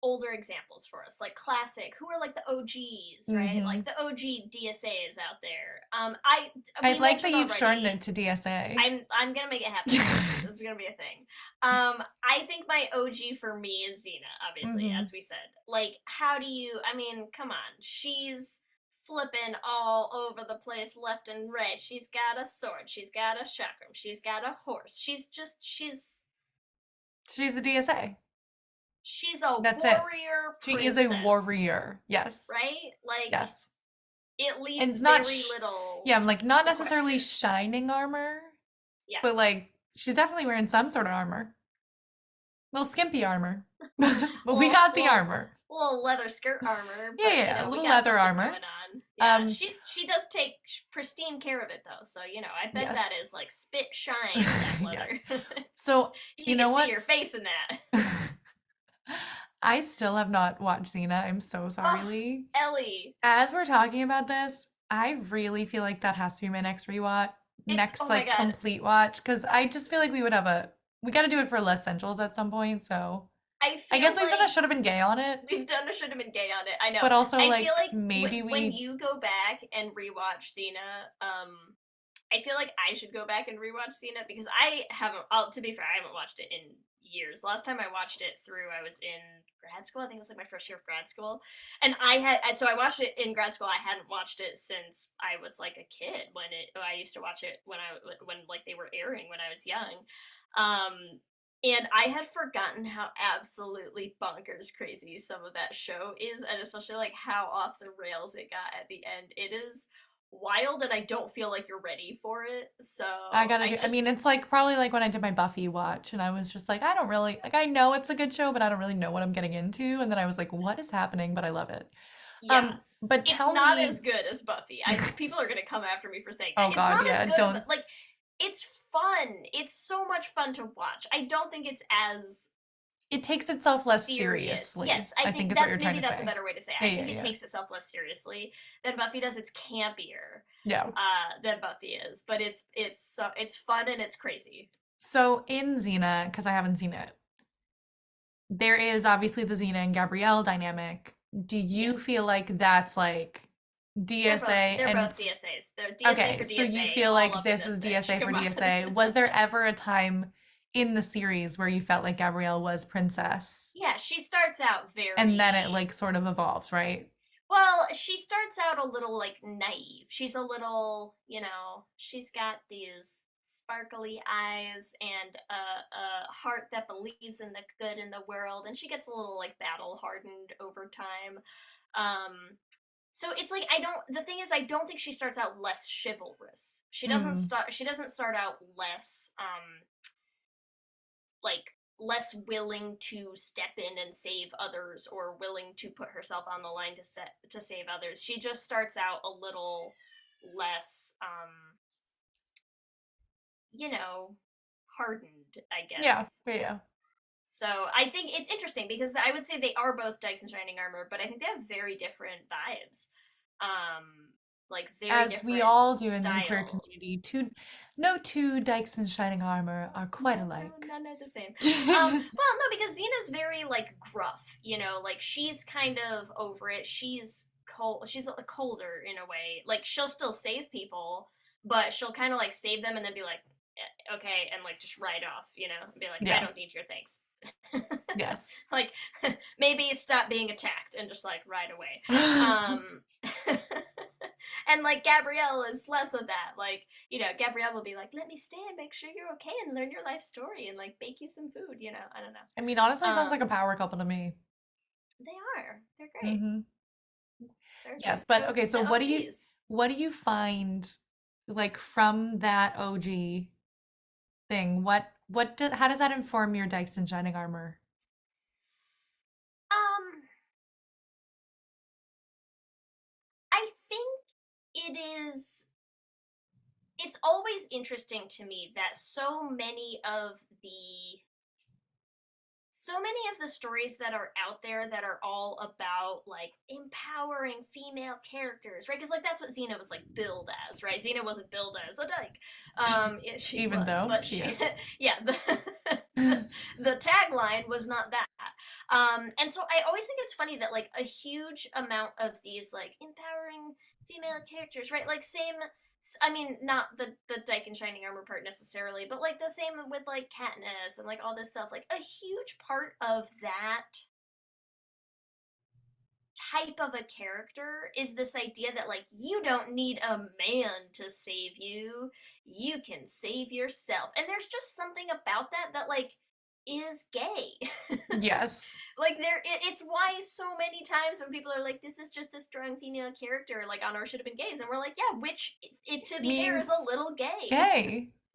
older examples for us, like classic, who are like the OGs, right? Mm-hmm. Like the OG DSAs out there. I We like that mentioned you've shortened already. it to DSA. I'm gonna make it happen eventually. This is gonna be a thing. I think my OG for me is Xena, obviously, Mm-hmm. as we said. Like, how do you? I mean, come on, she's flipping all over the place, left and right. She's got a sword. She's got a chakram. She's got a horse. She's a DSA. She's a That's it. warrior She is a princess, warrior. Yes. right? Like, Yes. it And leaves it's not, very little yeah, I'm like, not to necessarily question. shining armor, Yeah. but like, she's definitely wearing some sort of armor. Little skimpy armor. But we little got the little armor. little leather skirt armor, Yeah, but yeah, yeah, a we little got leather something armor. going on. Yeah, Um, she does take pristine care of it though, so I bet that yes. is like spit shine that Yes. leather. So, you You know can see your what's face in that. I still have not watched Xena. I'm so sorry, Oh, Leigh. Ellie, As we're talking about this, I really feel like that has to be my next rewatch, it's next oh my like god. complete watch, because I just feel like we got to do it for Les Essentials at some point. So I I guess feel we've done a like should have been gay on it, we've done a should have been gay on it. I know. but also I feel like like maybe when we, you go back and rewatch Xena, I feel like I should go back and rewatch Xena because I haven't. To be fair, I haven't watched it in years. Last time I watched it through, I was in grad school. I think it was like my first year of grad school, and so I watched it in grad school. I hadn't watched it since I was like a kid I used to watch it when like they were airing when I was young. Um, and I had forgotten how absolutely bonkers crazy some of that show is, and especially like how off the rails it got at the end. It is wild, and I don't feel like you're ready for it. So I gotta I do. I mean, it's just, like probably like when I did my Buffy watch, and I was just like, I don't really like. I know it's a good show, but I don't really know what I'm getting into. And then I was like, what is happening? But I love it. yeah. But It's tell not me, as good as Buffy. People are gonna come after me for saying that. oh It's God, not as yeah, good, don't. but like, it's fun. It's so much fun to watch. I don't think it's as It takes itself less serious. seriously, Yes, I I think think is what you're trying to that's a say. better way to say it. Yeah, I yeah, think it yeah. takes itself less seriously than Buffy does. It's campier Yeah. than Buffy is, but it's fun and it's crazy. So in Xena, because I haven't seen it, there is obviously the Xena and Gabrielle dynamic. Do you Yes. feel like that's like DSA They're and both DSAs. They're DSA okay, for so you DSA feel all like up in this this is bitch. DSA for Come on. DSA. Was there ever a time in the series where you felt like Gabrielle was princess Yeah, she starts out and then it very like sort of evolved, right? well, she starts out a little like naive. She's a little, she's got these sparkly eyes and a heart that believes in the good in the world, and she gets a little like battle hardened over time. Um, so it's like I don't. The thing is, I don't think she starts out less chivalrous. She doesn't Mm, start. She doesn't start out less like less willing to step in and save others or willing to put herself on the line to save others. She just starts out a little less you know, hardened, I yeah, guess. yeah. So I think it's interesting because I would say they are both Dykes in Shining Armor, but I think they have very different vibes. Like very As we different all do in the queer styles. community, no two dykes in shining armor are quite No, alike. none are the same. Well, no, because Xena's very like gruff, like she's kind of over it. She's cold. She's colder in a way. Like she'll still save people, but she'll kind of like save them and then be like, okay, and like just ride off, and be like, I Yeah. don't need your thanks. Yes. Like maybe stop being attacked and just like ride away. Um, and like Gabrielle is less of that. Like Gabrielle will be like, let me stay and make sure you're okay and learn your life story and like bake you some food. I don't know. I mean, honestly, sounds like a Um, power couple to me. they are. They're great. Hmm. They're Yes, but the okay, so the OGs. what do you find like from that OG thing? How does that inform your Dykes in Shining Armor? Um, I think it is. It's always interesting to me that so many of the so many of the stories that are out there that are all about like empowering female characters, right? Because like that's what Xena was like billed as, right? Xena wasn't billed as a dyke. She Even was, though but she she, is. yeah, the tagline was not that. And so I always think it's funny that like a huge amount of these like empowering female characters, right? Like same, I mean, not the Dyke in Shining Armor part necessarily, but like the same with like Katniss and like all this stuff. Like a huge part of that type of a character is this idea that like you don't need a man to save you, you can save yourself. And there's just something about that that like is gay. Yes. Like it's why so many times when people are like, this is just a strong female character, like Honor should have been gays, and we're like, yeah, which it to be fair is Means a little gay. gay.